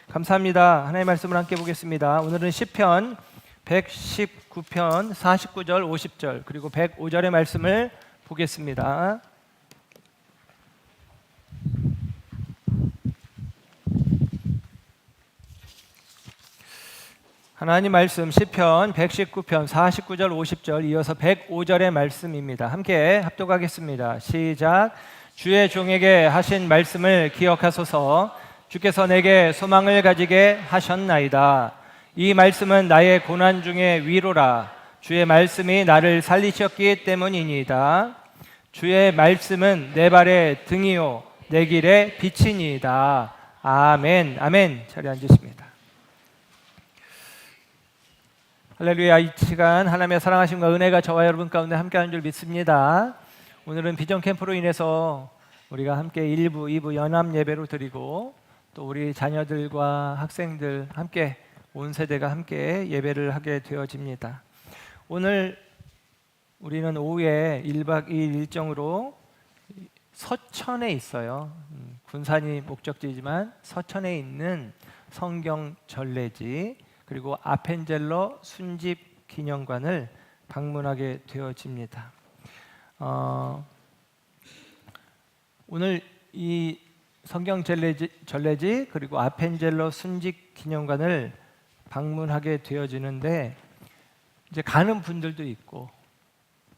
감사합니다. 하나님의 말씀을 함께 보겠습니다. 오늘은 시편 119편 49절 50절 그리고 105절의 말씀을 보겠습니다. 하나님 말씀 시편 119편 49절 50절 이어서 105절의 말씀입니다. 함께 합독하겠습니다. 시작. 주의 종에게 하신 말씀을 기억하소서. 주께서 내게 소망을 가지게 하셨나이다. 이 말씀은 나의 고난 중에 위로라. 주의 말씀이 나를 살리셨기 때문이니이다. 주의 말씀은 내 발의 등이요 내 길의 빛이니이다. 아멘. 아멘. 자리에 앉으십니다. 할렐루야. 이 시간 하나님의 사랑하심과 은혜가 저와 여러분 가운데 함께하는 줄 믿습니다. 오늘은 비전 캠프로 인해서 우리가 함께 1부, 2부 연합 예배로 드리고 또 우리 자녀들과 학생들 함께 온 세대가 함께 예배를 하게 되어집니다. 오늘 우리는 오후에 1박 2일 일정으로 서천에 있어요. 군산이 목적지지만 서천에 있는 성경 전래지 그리고 아펜젤러 순집 기념관을 방문하게 되어집니다. 오늘 이 성경 전래지 그리고 아펜젤러 순집 기념관을 방문하게 되어지는데 이제 가는 분들도 있고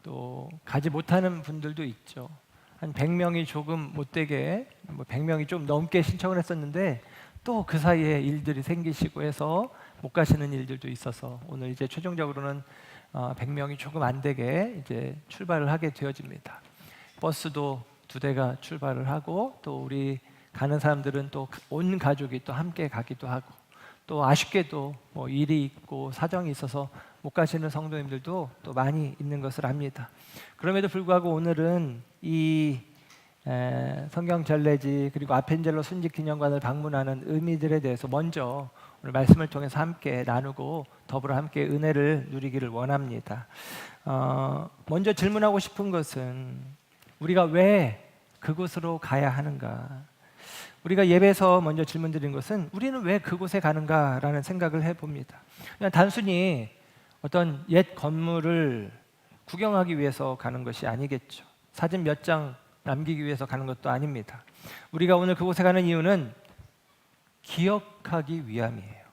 또 가지 못하는 분들도 있죠. 한 100명이 조금 못되게 100명이 좀 넘게 신청을 했었는데 또 그 사이에 일들이 생기시고 해서 못 가시는 일들도 있어서 오늘 이제 최종적으로는 100명이 조금 안 되게 이제 출발을 하게 되어집니다. 버스도 2대가 출발을 하고 또 우리 가는 사람들은 또 온 가족이 또 함께 가기도 하고 또 아쉽게도 뭐 일이 있고 사정이 있어서 못 가시는 성도님들도 또 많이 있는 것을 압니다. 그럼에도 불구하고 오늘은 이 성경 전래지 그리고 아펜젤러 순직 기념관을 방문하는 의미들에 대해서 먼저 오늘 말씀을 통해서 함께 나누고 더불어 함께 은혜를 누리기를 원합니다. 먼저 질문하고 싶은 것은 우리가 왜 그곳으로 가야 하는가? 우리가 예배에서 먼저 질문드린 것은 우리는 왜 그곳에 가는가라는 생각을 해봅니다. 그냥 단순히 어떤 옛 건물을 구경하기 위해서 가는 것이 아니겠죠. 사진 몇 장 남기기 위해서 가는 것도 아닙니다. 우리가 오늘 그곳에 가는 이유는 기억하기 위함이에요.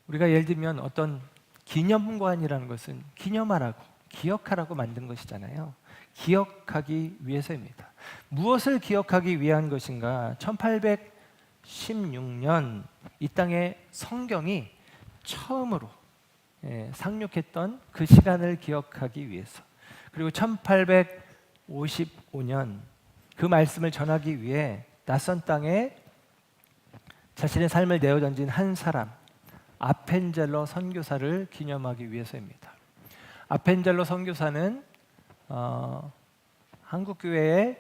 우리가 예를 들면 어떤 기념관이라는 것은 기념하라고, 기억하라고 만든 것이잖아요. 기억하기 위해서입니다. 무엇을 기억하기 위한 것인가? 1816년 이 땅에 성경이 처음으로 상륙했던 그 시간을 기억하기 위해서, 그리고 1855년 그 말씀을 전하기 위해 낯선 땅에 자신의 삶을 내어던진 한 사람, 아펜젤러 선교사를 기념하기 위해서입니다. 아펜젤러 선교사는 한국교회의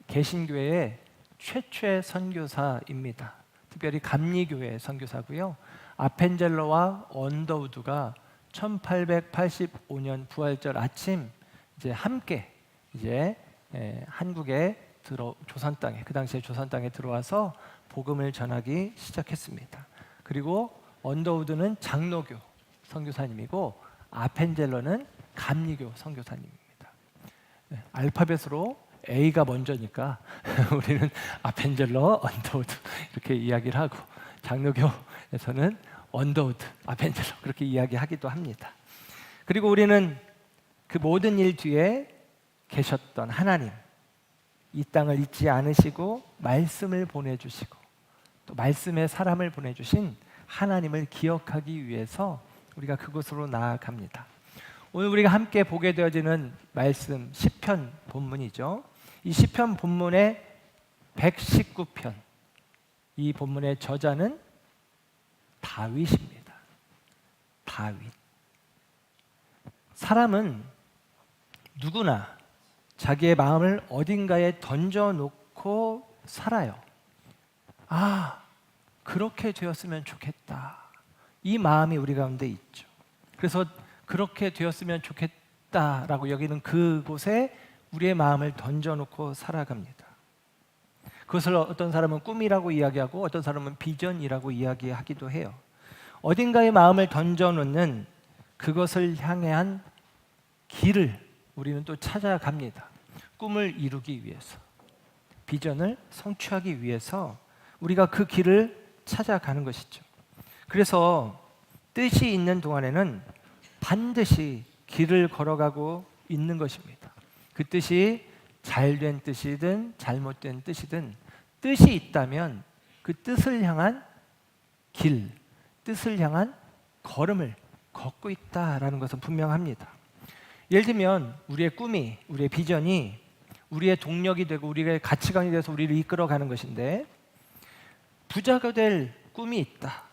개신교회의 최초의 선교사입니다. 특별히 감리교회 선교사고요. 아펜젤러와 언더우드가 1885년 부활절 아침 이제 함께 이제 한국에 조선 땅에, 그 당시에 조선 땅에 들어와서 복음을 전하기 시작했습니다. 그리고 언더우드는 장로교 선교사님이고 아펜젤러는 감리교 선교사님입니다. 알파벳으로 A가 먼저니까 우리는 아펜젤러, 언더우드 이렇게 이야기를 하고 장로교에서는 언더우드, 아펜젤러 그렇게 이야기하기도 합니다. 그리고 우리는 그 모든 일 뒤에 계셨던 하나님, 이 땅을 잊지 않으시고 말씀을 보내주시고 또 말씀의 사람을 보내주신 하나님을 기억하기 위해서 우리가 그곳으로 나아갑니다. 오늘 우리가 함께 보게 되어지는 말씀 시편 본문이죠. 이 시편 본문의 119편, 이 본문의 저자는 다윗입니다. 다윗. 사람은 누구나 자기의 마음을 어딘가에 던져놓고 살아요. 그렇게 되었으면 좋겠다. 이 마음이 우리 가운데 있죠. 그래서 그렇게 되었으면 좋겠다라고 여기는 그곳에 우리의 마음을 던져놓고 살아갑니다. 그것을 어떤 사람은 꿈이라고 이야기하고 어떤 사람은 비전이라고 이야기하기도 해요. 어딘가에 마음을 던져놓는 그것을 향한 길을 우리는 또 찾아갑니다. 꿈을 이루기 위해서, 비전을 성취하기 위해서 우리가 그 길을 찾아가는 것이죠. 그래서 뜻이 있는 동안에는 반드시 길을 걸어가고 있는 것입니다. 그 뜻이 잘된 뜻이든 잘못된 뜻이든 뜻이 있다면 그 뜻을 향한 길, 뜻을 향한 걸음을 걷고 있다라는 것은 분명합니다. 예를 들면 우리의 꿈이, 우리의 비전이 우리의 동력이 되고 우리의 가치관이 돼서 우리를 이끌어가는 것인데, 부자가 될 꿈이 있다.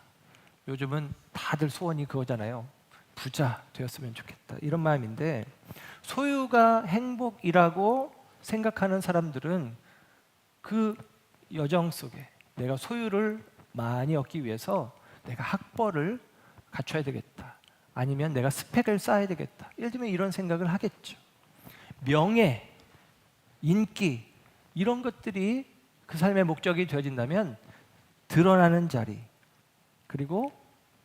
요즘은 다들 소원이 그거잖아요. 부자 되었으면 좋겠다, 이런 마음인데, 소유가 행복이라고 생각하는 사람들은 그 여정 속에 내가 소유를 많이 얻기 위해서 내가 학벌을 갖춰야 되겠다, 아니면 내가 스펙을 쌓아야 되겠다, 예를 들면 이런 생각을 하겠죠. 명예, 인기, 이런 것들이 그 삶의 목적이 되어진다면 드러나는 자리, 그리고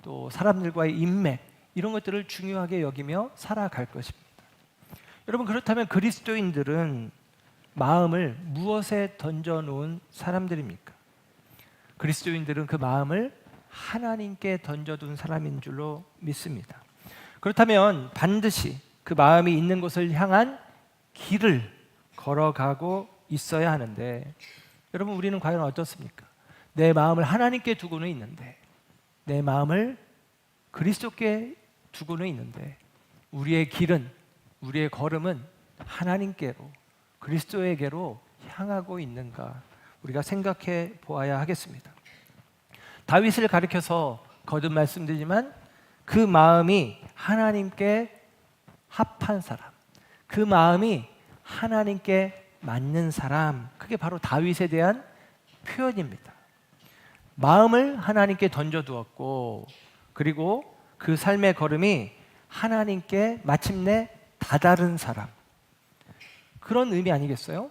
또 사람들과의 인맥, 이런 것들을 중요하게 여기며 살아갈 것입니다. 여러분, 그렇다면 그리스도인들은 마음을 무엇에 던져놓은 사람들입니까? 그리스도인들은 그 마음을 하나님께 던져둔 사람인 줄로 믿습니다. 그렇다면 반드시 그 마음이 있는 곳을 향한 길을 걸어가고 있어야 하는데, 여러분, 우리는 과연 어떻습니까? 내 마음을 하나님께 두고는 있는데, 내 마음을 그리스도께 두고는 있는데, 우리의 길은, 우리의 걸음은 하나님께로, 그리스도에게로 향하고 있는가, 우리가 생각해 보아야 하겠습니다. 다윗을 가리켜서 거듭 말씀드리지만 그 마음이 하나님께 합한 사람, 그 마음이 하나님께 맞는 사람, 그게 바로 다윗에 대한 표현입니다. 마음을 하나님께 던져두었고, 그리고 그 삶의 걸음이 하나님께 마침내 다다른 사람, 그런 의미 아니겠어요?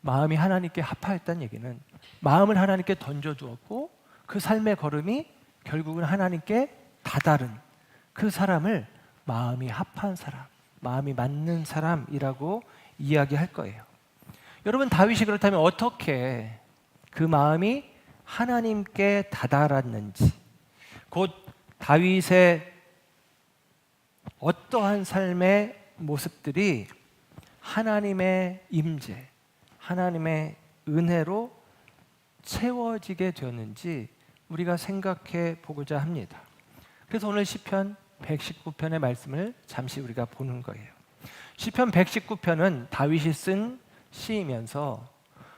마음이 하나님께 합하였다는 얘기는 마음을 하나님께 던져두었고 그 삶의 걸음이 결국은 하나님께 다다른 그 사람을 마음이 합한 사람, 마음이 맞는 사람이라고 이야기할 거예요. 여러분, 다윗이 그렇다면 어떻게 그 마음이 하나님께 다다랐는지, 곧 다윗의 어떠한 삶의 모습들이 하나님의 임재, 하나님의 은혜로 채워지게 되었는지 우리가 생각해 보고자 합니다. 그래서 오늘 시편 119편의 말씀을 잠시 우리가 보는 거예요. 시편 119편은 다윗이 쓴 시이면서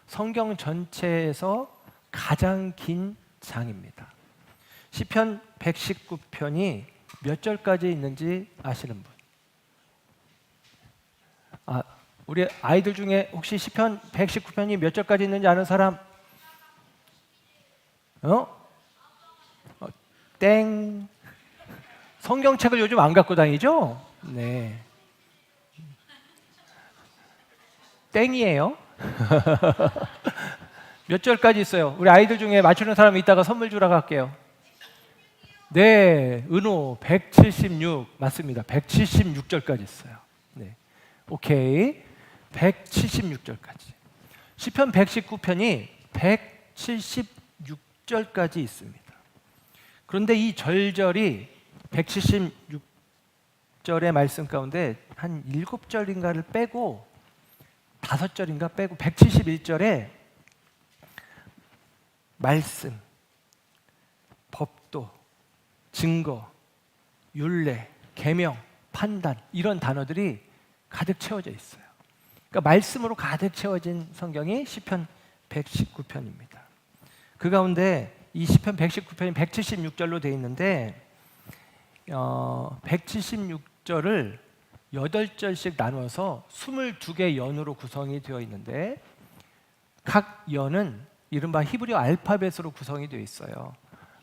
성경 전체에서 가장 긴 장입니다. 시편 119편이 몇 절까지 있는지 아시는 분? 우리 아이들 중에 혹시 시편 119편이 몇 절까지 있는지 아는 사람? 땡. 성경책을 요즘 안 갖고 다니죠? 네. 땡이에요. 몇 절까지 있어요? 우리 아이들 중에 맞추는 사람 이따가 선물 주라고 할게요. 네, 은호 176 맞습니다. 176절까지 있어요. 네, 오케이. 176절까지. 시편 119편이 176절까지 있습니다. 그런데 이 절절이 176절의 말씀 가운데 한 7절인가를 빼고 5절인가 빼고 171절에 말씀, 법도, 증거, 율례, 계명, 판단, 이런 단어들이 가득 채워져 있어요. 그러니까 말씀으로 가득 채워진 성경이 시편 119편입니다. 그 가운데 이 시편 119편이 176절로 되어 있는데 176절을 8절씩 나눠서 22개 연으로 구성이 되어 있는데, 각 연은 이른바 히브리 알파벳으로 구성이 되어 있어요.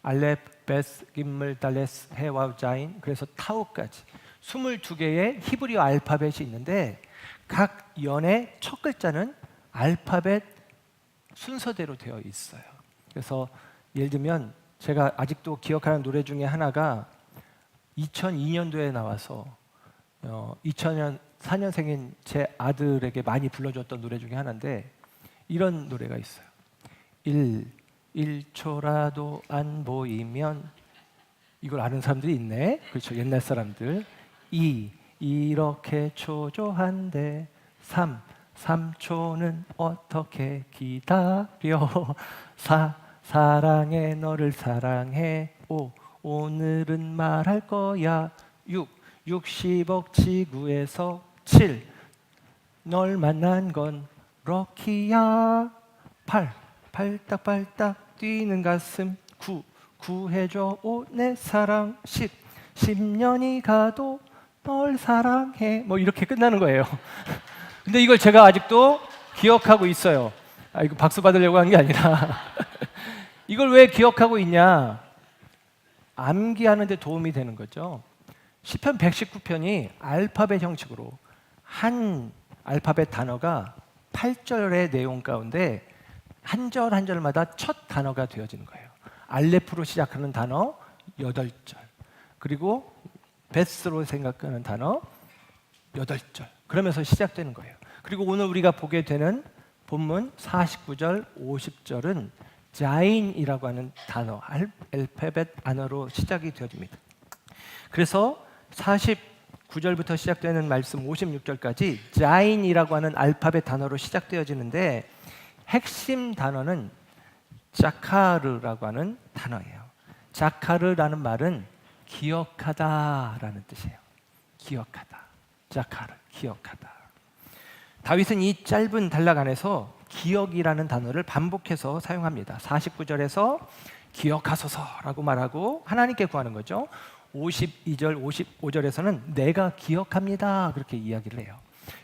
알렙, 베스, 김물, 달레스, 해, 와우, 자인, 그래서 타우까지 22개의 히브리 알파벳이 있는데 각 연의 첫 글자는 알파벳 순서대로 되어 있어요. 그래서 예를 들면 제가 아직도 기억하는 노래 중에 하나가 2002년도에 나와서 2004년생인 제 아들에게 많이 불러줬던 노래 중에 하나인데 이런 노래가 있어요. 1초라도 안 보이면, 이걸 아는 사람들이 있네. 그렇죠. 옛날 사람들. 2, 이렇게 초조한데. 3초는 어떻게 기다려. 4, 사랑해 너를 사랑해. 5, 오늘은 말할 거야. 6, 60억 지구에서. 7, 널 만난 건 럭키야. 8, 발딱발딱 뛰는 가슴. 9, 구해줘 오 내 사랑. 10, 10년이 가도 널 사랑해. 뭐 이렇게 끝나는 거예요. 근데 이걸 제가 아직도 기억하고 있어요. 이거 박수 받으려고 한 게 아니라 이걸 왜 기억하고 있냐? 암기하는 데 도움이 되는 거죠. 시편 119편이 알파벳 형식으로 한 알파벳 단어가 8절의 내용 가운데 한 절 한 절마다 첫 단어가 되어지는 거예요. 알레프로 시작하는 단어 8절, 그리고 베스로 생각하는 단어 8절, 그러면서 시작되는 거예요. 그리고 오늘 우리가 보게 되는 본문 49절, 50절은 자인이라고 하는 단어, 알파벳 단어로 시작이 되어집니다. 그래서 49절부터 시작되는 말씀 56절까지 자인이라고 하는 알파벳 단어로 시작되어지는데 핵심 단어는 자카르라고 하는 단어예요. 자카르라는 말은 기억하다라는 뜻이에요. 기억하다. 자카르, 기억하다. 다윗은 이 짧은 단락 안에서 기억이라는 단어를 반복해서 사용합니다. 49절에서 기억하소서라고 말하고 하나님께 구하는 거죠. 52절, 55절에서는 내가 기억합니다 그렇게 이야기를 해요.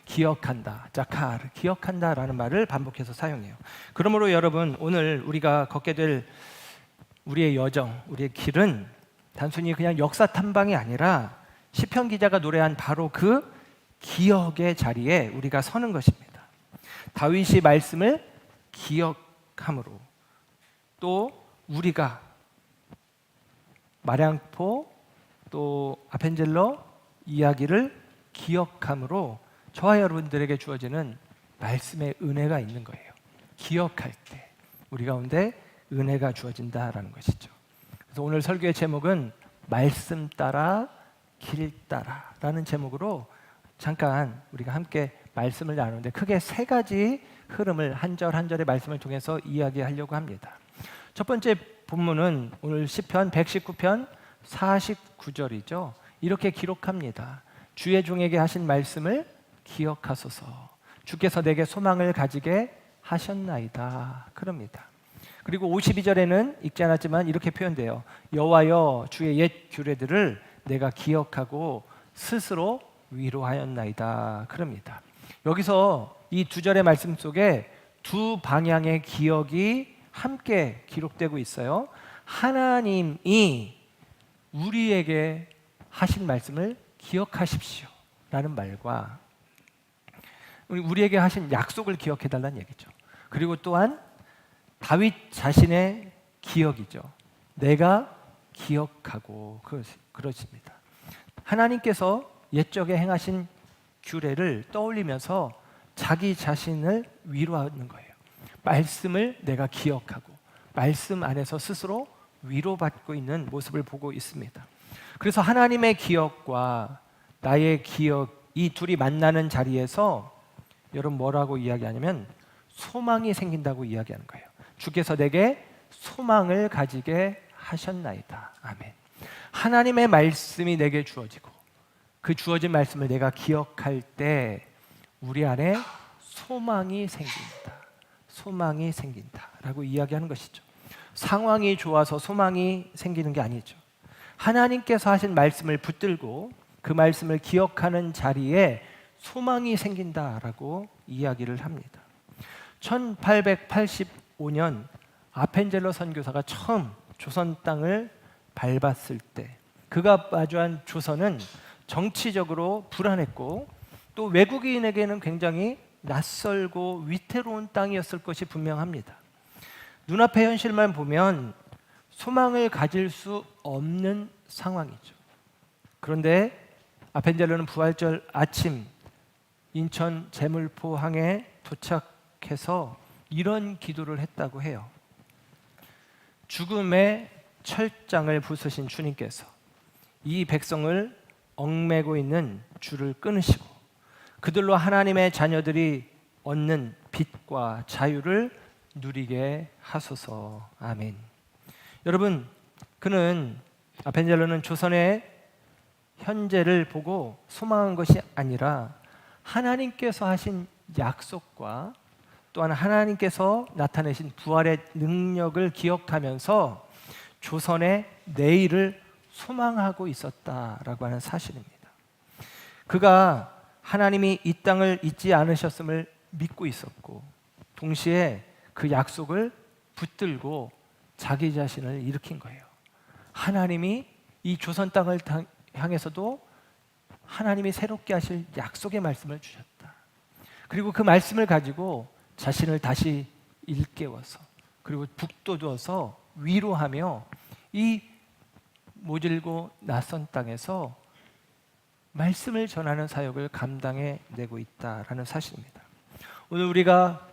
기억한다, 자카르, 기억한다라는 말을 반복해서 사용해요. 그러므로 여러분, 오늘 우리가 걷게 될 우리의 여정, 우리의 길은 단순히 그냥 역사 탐방이 아니라 시편 기자가 노래한 바로 그 기억의 자리에 우리가 서는 것입니다. 다윗이 말씀을 기억함으로, 또 우리가 마량포 또 아펜젤러 이야기를 기억함으로 저와 여러분들에게 주어지는 말씀의 은혜가 있는 거예요. 기억할 때 우리 가운데 은혜가 주어진다라는 것이죠. 그래서 오늘 설교의 제목은 말씀 따라 길 따라라는 제목으로 잠깐 우리가 함께 말씀을 나누는데 크게 세 가지 흐름을 한 절 한 절의 말씀을 통해서 이야기하려고 합니다. 첫 번째 본문은 오늘 시편 119편 49절이죠. 이렇게 기록합니다. 주의 종에게 하신 말씀을 기억하소서. 주께서 내게 소망을 가지게 하셨나이다. 그럽니다. 그리고 52절에는 읽지 않았지만 이렇게 표현돼요. 여호와여, 주의 옛 규례들을 내가 기억하고 스스로 위로하였나이다. 그럽니다. 여기서 이 두 절의 말씀 속에 두 방향의 기억이 함께 기록되고 있어요. 하나님이 우리에게 하신 말씀을 기억하십시오 라는 말과 우리에게 하신 약속을 기억해달라는 얘기죠. 그리고 또한 다윗 자신의 기억이죠. 내가 기억하고 그러십니다. 하나님께서 옛적에 행하신 규례를 떠올리면서 자기 자신을 위로하는 거예요. 말씀을 내가 기억하고 말씀 안에서 스스로 위로받고 있는 모습을 보고 있습니다. 그래서 하나님의 기억과 나의 기억, 이 둘이 만나는 자리에서 여러분 뭐라고 이야기하냐면 소망이 생긴다고 이야기하는 거예요. 주께서 내게 소망을 가지게 하셨나이다. 아멘. 하나님의 말씀이 내게 주어지고 그 주어진 말씀을 내가 기억할 때 우리 안에 소망이 생긴다. 소망이 생긴다라고 이야기하는 것이죠. 상황이 좋아서 소망이 생기는 게 아니죠. 하나님께서 하신 말씀을 붙들고 그 말씀을 기억하는 자리에 소망이 생긴다라고 이야기를 합니다. 1885년 아펜젤러 선교사가 처음 조선 땅을 밟았을 때 그가 마주한 조선은 정치적으로 불안했고 또 외국인에게는 굉장히 낯설고 위태로운 땅이었을 것이 분명합니다. 눈앞의 현실만 보면 소망을 가질 수 없는 상황이죠. 그런데 아펜젤러는 부활절 아침 인천 제물포항에 도착해서 이런 기도를 했다고 해요. 죽음의 철장을 부수신 주님께서 이 백성을 얽매고 있는 줄을 끊으시고 그들로 하나님의 자녀들이 얻는 빛과 자유를 누리게 하소서. 아멘. 여러분, 아펜젤러는 조선의 현재를 보고 소망한 것이 아니라 하나님께서 하신 약속과 또한 하나님께서 나타내신 부활의 능력을 기억하면서 조선의 내일을 소망하고 있었다라고 하는 사실입니다. 그가 하나님이 이 땅을 잊지 않으셨음을 믿고 있었고 동시에 그 약속을 붙들고 자기 자신을 일으킨 거예요. 하나님이 이 조선 땅을 향해서도 하나님이 새롭게 하실 약속의 말씀을 주셨다. 그리고 그 말씀을 가지고 자신을 다시 일깨워서 그리고 북돋워서 위로하며 이 모질고 낯선 땅에서 말씀을 전하는 사역을 감당해 내고 있다라는 사실입니다. 오늘 우리가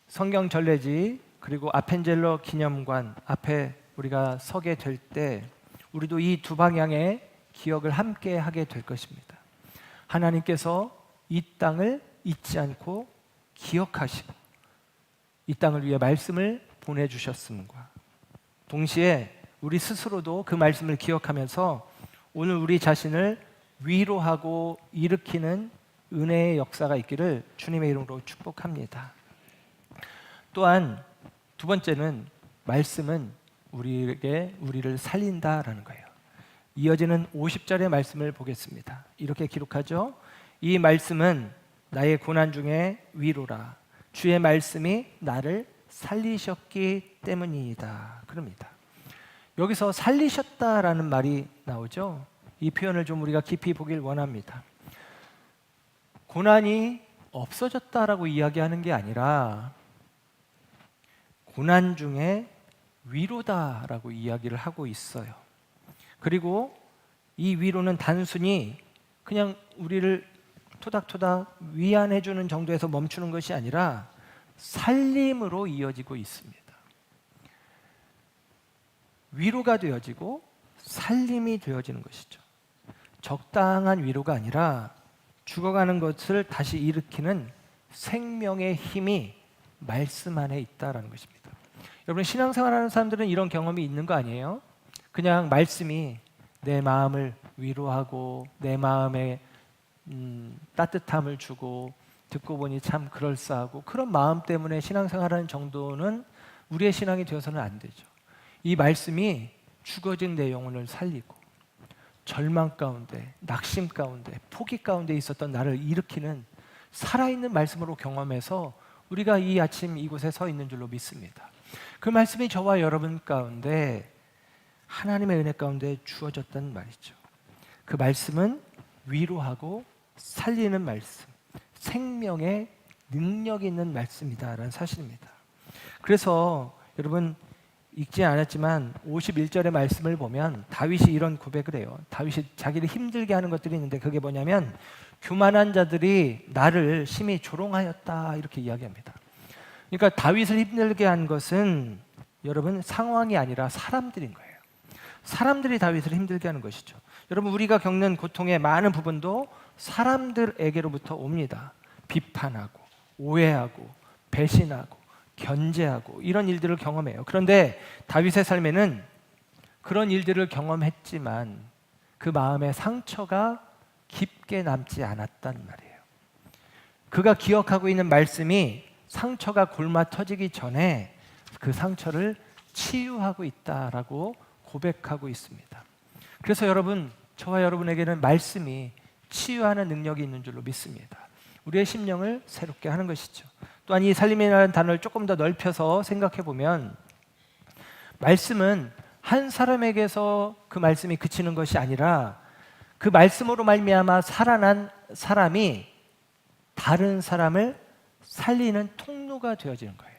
성경 전례지 그리고 아펜젤러 기념관 앞에 우리가 서게 될 때 우리도 이 두 방향의 기억을 함께 하게 될 것입니다. 하나님께서 이 땅을 잊지 않고 기억하시고 이 땅을 위해 말씀을 보내주셨음과 동시에 우리 스스로도 그 말씀을 기억하면서 오늘 우리 자신을 위로하고 일으키는 은혜의 역사가 있기를 주님의 이름으로 축복합니다. 또한 두 번째는 말씀은 우리를 살린다라는 거예요. 이어지는 50절의 말씀을 보겠습니다. 이렇게 기록하죠. 이 말씀은 나의 고난 중에 위로라. 주의 말씀이 나를 살리셨기 때문이다. 그럽니다. 여기서 살리셨다라는 말이 나오죠. 이 표현을 좀 우리가 깊이 보길 원합니다. 고난이 없어졌다라고 이야기하는 게 아니라 고난 중에 위로다라고 이야기를 하고 있어요. 그리고 이 위로는 단순히 그냥 우리를 토닥토닥 위안해 주는 정도에서 멈추는 것이 아니라 살림으로 이어지고 있습니다. 위로가 되어지고 살림이 되어지는 것이죠. 적당한 위로가 아니라 죽어가는 것을 다시 일으키는 생명의 힘이 말씀 안에 있다라는 것입니다. 여러분, 신앙생활하는 사람들은 이런 경험이 있는 거 아니에요? 그냥 말씀이 내 마음을 위로하고 내 마음에 따뜻함을 주고 듣고 보니 참 그럴싸하고 그런 마음 때문에 신앙생활하는 정도는 우리의 신앙이 되어서는 안 되죠. 이 말씀이 죽어진 내 영혼을 살리고 절망 가운데, 낙심 가운데, 포기 가운데 있었던 나를 일으키는 살아있는 말씀으로 경험해서 우리가 이 아침 이곳에 서 있는 줄로 믿습니다. 그 말씀이 저와 여러분 가운데 하나님의 은혜 가운데 주어졌단 말이죠. 그 말씀은 위로하고 살리는 말씀, 생명의 능력 있는 말씀이다라는 사실입니다. 그래서 여러분 읽지 않았지만 51절의 말씀을 보면 다윗이 이런 고백을 해요. 다윗이 자기를 힘들게 하는 것들이 있는데 그게 뭐냐면 교만한 자들이 나를 심히 조롱하였다 이렇게 이야기합니다. 그러니까 다윗을 힘들게 한 것은 여러분 상황이 아니라 사람들인 거예요. 사람들이 다윗을 힘들게 하는 것이죠. 여러분, 우리가 겪는 고통의 많은 부분도 사람들에게로부터 옵니다. 비판하고 오해하고 배신하고 견제하고 이런 일들을 경험해요. 그런데 다윗의 삶에는 그런 일들을 경험했지만 그 마음의 상처가 깊게 남지 않았단 말이에요. 그가 기억하고 있는 말씀이 상처가 골마 터지기 전에 그 상처를 치유하고 있다라고 고백하고 있습니다. 그래서 여러분, 저와 여러분에게는 말씀이 치유하는 능력이 있는 줄로 믿습니다. 우리의 심령을 새롭게 하는 것이죠. 또한 이 살림이라는 단어를 조금 더 넓혀서 생각해 보면 말씀은 한 사람에게서 그 말씀이 그치는 것이 아니라 그 말씀으로 말미암아 살아난 사람이 다른 사람을 살리는 통로가 되어지는 거예요.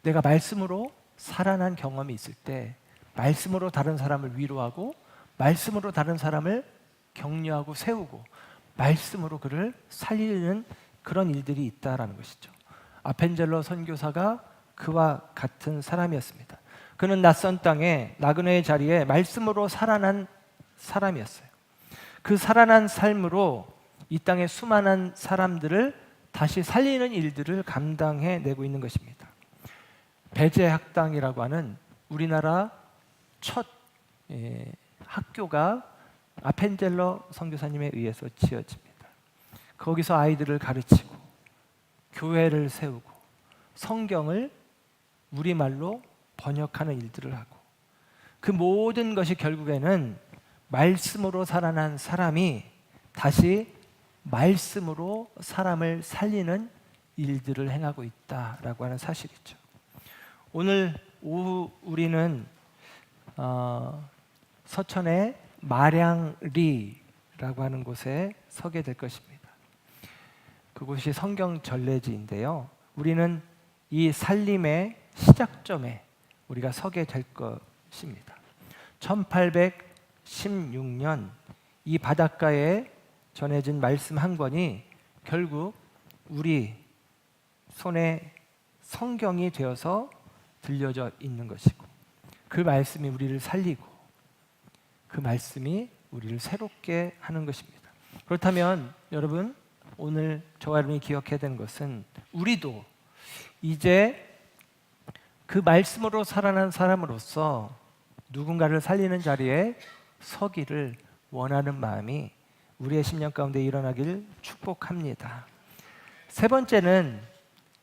내가 말씀으로 살아난 경험이 있을 때 말씀으로 다른 사람을 위로하고 말씀으로 다른 사람을 격려하고 세우고 말씀으로 그를 살리는 그런 일들이 있다라는 것이죠. 아펜젤러 선교사가 그와 같은 사람이었습니다. 그는 낯선 땅에 나그네의 자리에 말씀으로 살아난 사람이었어요. 그 살아난 삶으로 이 땅의 수많은 사람들을 다시 살리는 일들을 감당해내고 있는 것입니다. 배재학당이라고 하는 우리나라 첫 학교가 아펜젤러 선교사님에 의해서 지어집니다. 거기서 아이들을 가르치고 교회를 세우고 성경을 우리말로 번역하는 일들을 하고 그 모든 것이 결국에는 말씀으로 살아난 사람이 다시 말씀으로 사람을 살리는 일들을 행하고 있다라고 하는 사실이죠. 오늘 오후 우리는 서천의 마량리라고 하는 곳에 서게 될 것입니다. 그곳이 성경 전례지인데요. 우리는 이 살림의 시작점에 우리가 서게 될 것입니다. 1816년 이 바닷가에 전해진 말씀 한 권이 결국 우리 손에 성경이 되어서 들려져 있는 것이고 그 말씀이 우리를 살리고 그 말씀이 우리를 새롭게 하는 것입니다. 그렇다면 여러분 오늘 저와 여러분이 기억해야 되는 것은 우리도 이제 그 말씀으로 살아난 사람으로서 누군가를 살리는 자리에 서기를 원하는 마음이 우리의 심령 가운데 일어나길 축복합니다. 세 번째는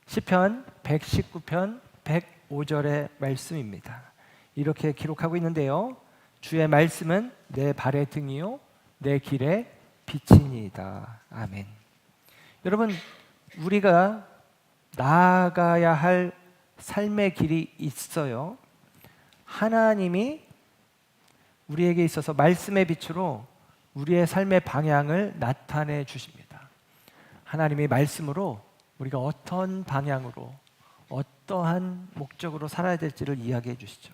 시편 119편 105절의 말씀입니다. 이렇게 기록하고 있는데요. 주의 말씀은 내 발의 등이요 내 길의 빛이니이다. 아멘. 여러분 우리가 나아가야 할 삶의 길이 있어요. 하나님이 우리에게 있어서 말씀의 빛으로 우리의 삶의 방향을 나타내 주십니다. 하나님의 말씀으로 우리가 어떤 방향으로 어떠한 목적으로 살아야 될지를 이야기해 주시죠.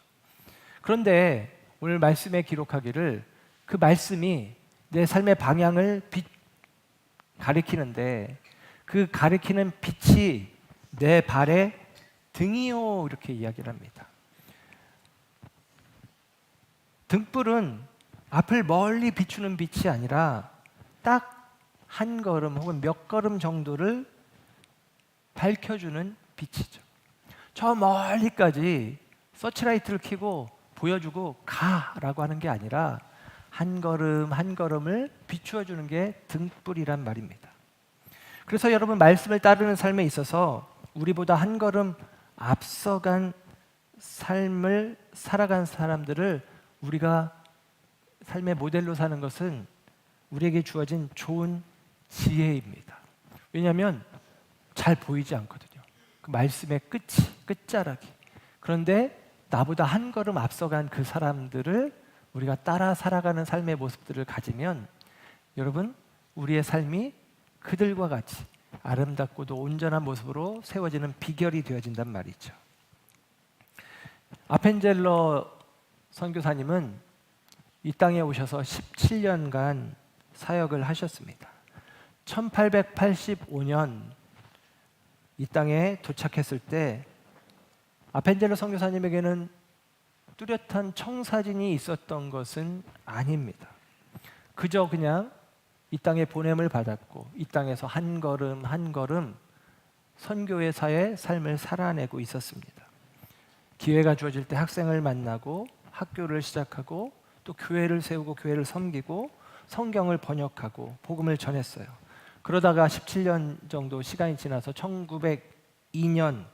그런데 오늘 말씀에 기록하기를 그 말씀이 내 삶의 방향을 가리키는데 그 가리키는 빛이 내 발의 등이요 이렇게 이야기를 합니다. 등불은 앞을 멀리 비추는 빛이 아니라 딱 한 걸음 혹은 몇 걸음 정도를 밝혀주는 빛이죠. 저 멀리까지 서치라이트를 켜고 보여주고 가라고 하는 게 아니라 한 걸음 한 걸음을 비추어주는 게 등불이란 말입니다. 그래서 여러분 말씀을 따르는 삶에 있어서 우리보다 한 걸음 앞서간 삶을 살아간 사람들을 우리가 삶의 모델로 사는 것은 우리에게 주어진 좋은 지혜입니다. 왜냐하면 잘 보이지 않거든요. 그 말씀의 끝자락이. 그런데 나보다 한 걸음 앞서간 그 사람들을 우리가 따라 살아가는 삶의 모습들을 가지면 여러분 우리의 삶이 그들과 같이 아름답고도 온전한 모습으로 세워지는 비결이 되어진단 말이죠. 아펜젤러 선교사님은 이 땅에 오셔서 17년간 사역을 하셨습니다. 1885년 이 땅에 도착했을 때 아펜젤러 선교사님에게는 뚜렷한 청사진이 있었던 것은 아닙니다. 그저 그냥 이 땅에 보냄을 받았고 이 땅에서 한 걸음 한 걸음 선교회사의 삶을 살아내고 있었습니다. 기회가 주어질 때 학생을 만나고 학교를 시작하고 또 교회를 세우고 교회를 섬기고 성경을 번역하고 복음을 전했어요. 그러다가 17년 정도 시간이 지나서 1902년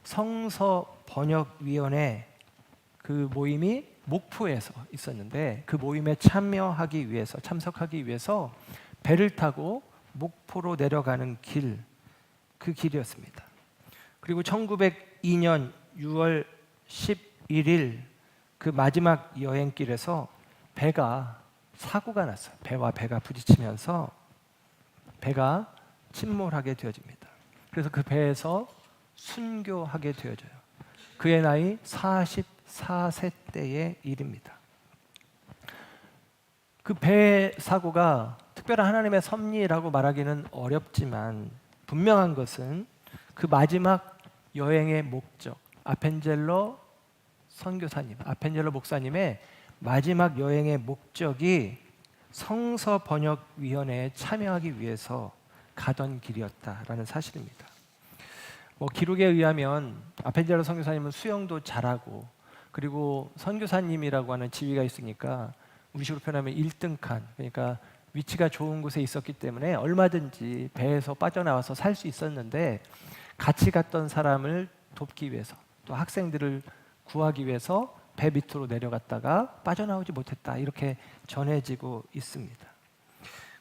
성서번역위원회 그 모임이 목포에서 있었는데 그 모임에 참석하기 위해서 배를 타고 목포로 내려가는 길, 그 길이었습니다. 그리고 1902년 6월 11일 그 마지막 여행길에서 배가 사고가 났어요. 배와 배가 부딪히면서 배가 침몰하게 되어집니다. 그래서 그 배에서 순교하게 되어져요. 그의 나이 44세 때의 일입니다. 그 배 사고가 특별한 하나님의 섭리라고 말하기는 어렵지만 분명한 것은 그 마지막 여행의 목적, 아펜젤러 선교사님, 아펜젤러 목사님의 마지막 여행의 목적이 성서 번역위원회에 참여하기 위해서 가던 길이었다라는 사실입니다. 기록에 의하면 아펜젤러 선교사님은 수영도 잘하고 그리고 선교사님이라고 하는 지위가 있으니까 우리식으로 표현하면 1등칸, 그러니까 위치가 좋은 곳에 있었기 때문에 얼마든지 배에서 빠져나와서 살 수 있었는데 같이 갔던 사람을 돕기 위해서 또 학생들을 구하기 위해서 배 밑으로 내려갔다가 빠져나오지 못했다, 이렇게 전해지고 있습니다.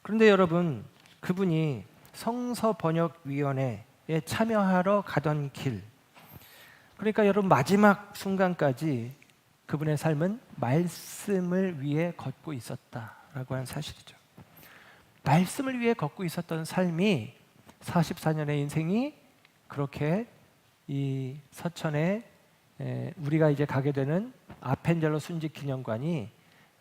그런데 여러분, 그분이 성서번역위원회에 참여하러 가던 길, 그러니까 여러분 마지막 순간까지 그분의 삶은 말씀을 위해 걷고 있었다라고 하는 사실이죠. 말씀을 위해 걷고 있었던 삶이 44년의 인생이 그렇게 이 서천에 우리가 이제 가게 되는 아펜젤러 순직기념관이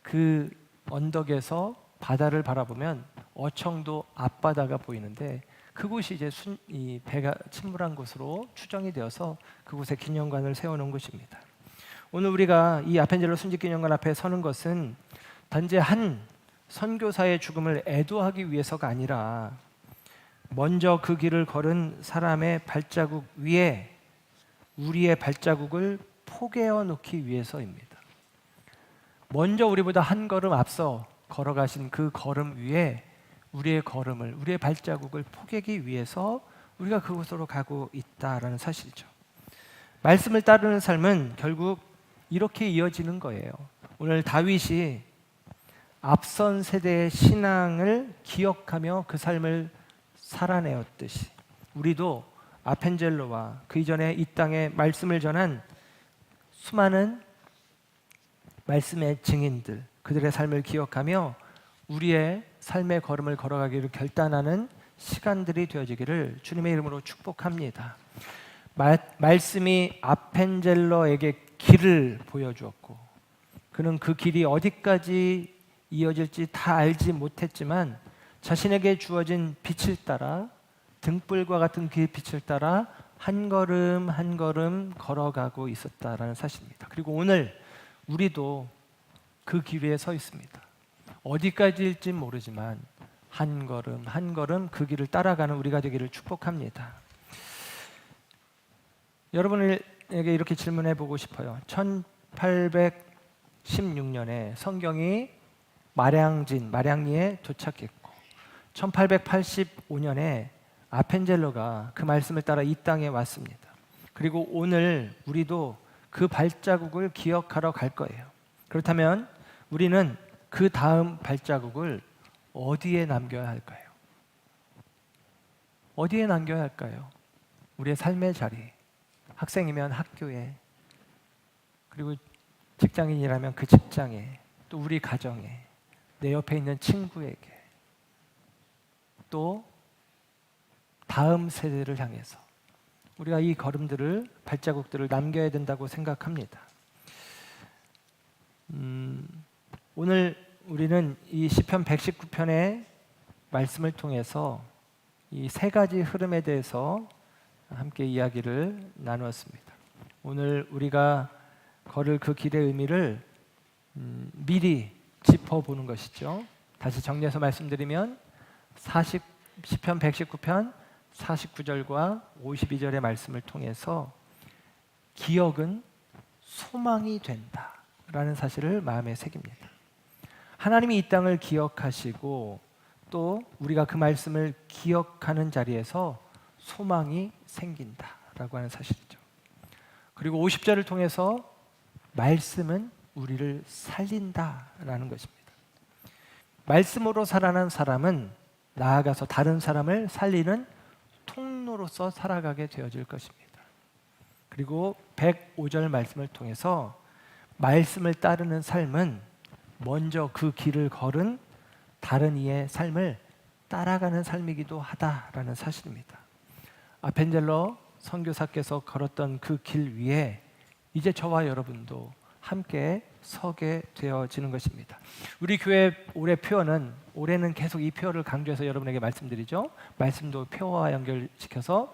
그 언덕에서 바다를 바라보면 어청도 앞바다가 보이는데 그곳이 이제 이 배가 침몰한 곳으로 추정이 되어서 그곳에 기념관을 세워놓은 곳입니다. 오늘 우리가 이 아펜젤러 순직기념관 앞에 서는 것은 단지 한 선교사의 죽음을 애도하기 위해서가 아니라 먼저 그 길을 걸은 사람의 발자국 위에 우리의 발자국을 포개어 놓기 위해서입니다. 먼저 우리보다 한 걸음 앞서 걸어가신 그 걸음 위에 우리의 걸음을, 우리의 발자국을 포개기 위해서 우리가 그곳으로 가고 있다라는 사실이죠. 말씀을 따르는 삶은 결국 이렇게 이어지는 거예요. 오늘 다윗이 앞선 세대의 신앙을 기억하며 그 삶을 살아내었듯이 우리도 아펜젤로와 그 이전에 이 땅에 말씀을 전한 수많은 말씀의 증인들, 그들의 삶을 기억하며 우리의 삶의 걸음을 걸어가기를 결단하는 시간들이 되어지기를 주님의 이름으로 축복합니다. 말씀이 아펜젤러에게 길을 보여주었고 그는 그 길이 어디까지 이어질지 다 알지 못했지만 자신에게 주어진 빛을 따라, 등불과 같은 그 빛을 따라 한 걸음 한 걸음 걸어가고 있었다라는 사실입니다. 그리고 오늘 우리도 그 길 위에 서 있습니다. 어디까지일지 모르지만 한 걸음 한 걸음 그 길을 따라가는 우리가 되기를 축복합니다. 여러분에게 이렇게 질문해 보고 싶어요. 1816년에 성경이 마량리에 도착했고 1885년에 아펜젤러가 그 말씀을 따라 이 땅에 왔습니다. 그리고 오늘 우리도 그 발자국을 기억하러 갈 거예요. 그렇다면 우리는 그 다음 발자국을 어디에 남겨야 할까요? 어디에 남겨야 할까요? 우리의 삶의 자리, 학생이면 학교에, 그리고 직장인이라면 그 직장에, 또 우리 가정에, 내 옆에 있는 친구에게, 또 다음 세대를 향해서 우리가 이 걸음들을, 발자국들을 남겨야 된다고 생각합니다. 오늘 우리는 이 시편 119편의 말씀을 통해서 이 세 가지 흐름에 대해서 함께 이야기를 나누었습니다. 오늘 우리가 걸을 그 길의 의미를 미리 짚어보는 것이죠. 다시 정리해서 말씀드리면 시편 119편 49절과 52절의 말씀을 통해서 기억은 소망이 된다라는 사실을 마음에 새깁니다. 하나님이 이 땅을 기억하시고 또 우리가 그 말씀을 기억하는 자리에서 소망이 생긴다라고 하는 사실이죠. 그리고 50절을 통해서 말씀은 우리를 살린다라는 것입니다. 말씀으로 살아난 사람은 나아가서 다른 사람을 살리는 통로로서 살아가게 되어질 것입니다. 그리고 105절 말씀을 통해서 말씀을 따르는 삶은 먼저 그 길을 걸은 다른 이의 삶을 따라가는 삶이기도 하다라는 사실입니다. 아펜젤러 선교사께서 걸었던 그 길 위에 이제 저와 여러분도 함께 서게 되어지는 것입니다. 우리 교회 올해 표어는, 올해는 계속 이 표어를 강조해서 여러분에게 말씀드리죠. 말씀도 표어와 연결시켜서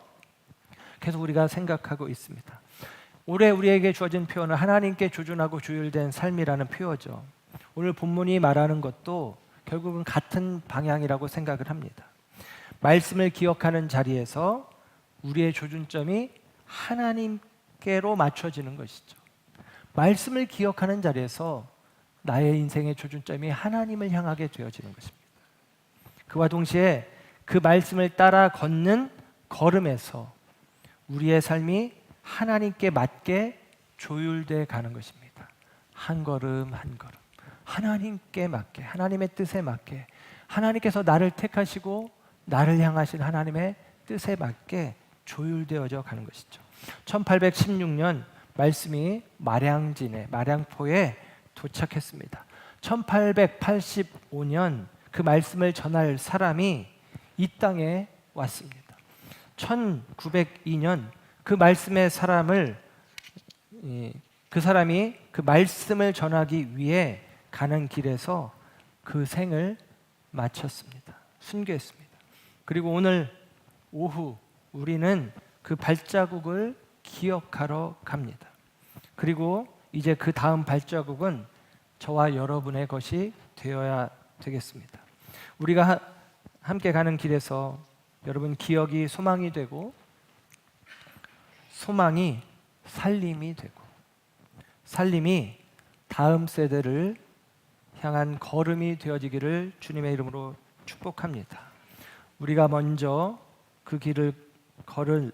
계속 우리가 생각하고 있습니다. 올해 우리에게 주어진 표어는 하나님께 조준하고 조율된 삶이라는 표어죠. 오늘 본문이 말하는 것도 결국은 같은 방향이라고 생각을 합니다. 말씀을 기억하는 자리에서 우리의 조준점이 하나님께로 맞춰지는 것이죠. 말씀을 기억하는 자리에서 나의 인생의 조준점이 하나님을 향하게 되어지는 것입니다. 그와 동시에 그 말씀을 따라 걷는 걸음에서 우리의 삶이 하나님께 맞게 조율돼 가는 것입니다. 한 걸음 한 걸음 하나님께 맞게, 하나님의 뜻에 맞게, 하나님께서 나를 택하시고 나를 향하신 하나님의 뜻에 맞게 조율되어져 가는 것이죠. 1816년 말씀이 마량포에 도착했습니다. 1885년 그 말씀을 전할 사람이 이 땅에 왔습니다. 1902년 그 말씀의 사람이 그 말씀을 전하기 위해 가는 길에서 그 생을 마쳤습니다. 순교했습니다. 그리고 오늘 오후 우리는 그 발자국을 기억하러 갑니다. 그리고 이제 그 다음 발자국은 저와 여러분의 것이 되어야 되겠습니다. 우리가 함께 가는 길에서 여러분 기억이 소망이 되고, 소망이 살림이 되고, 살림이 다음 세대를 향한 걸음이 되어지기를 주님의 이름으로 축복합니다. 우리가 먼저 그 길을 걸을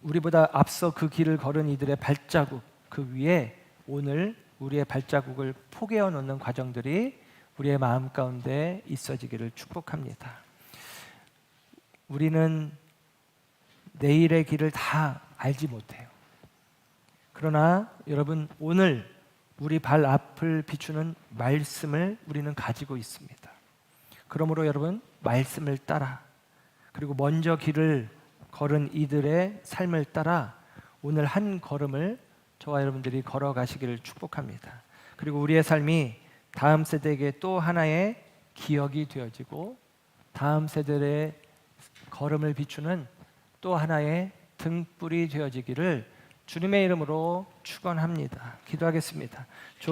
우리보다 앞서 그 길을 걸은 이들의 발자국, 그 위에 오늘 우리의 발자국을 포개어 놓는 과정들이 우리의 마음 가운데 있어지기를 축복합니다. 우리는 내일의 길을 다 알지 못해요. 그러나 여러분, 오늘 우리 발 앞을 비추는 말씀을 우리는 가지고 있습니다. 그러므로 여러분, 말씀을 따라, 그리고 먼저 길을 걸은 이들의 삶을 따라 오늘 한 걸음을 저와 여러분들이 걸어가시기를 축복합니다. 그리고 우리의 삶이 다음 세대에게 또 하나의 기억이 되어지고, 다음 세대의 걸음을 비추는 또 하나의 등불이 되어지기를 주님의 이름으로 축원합니다. 기도하겠습니다.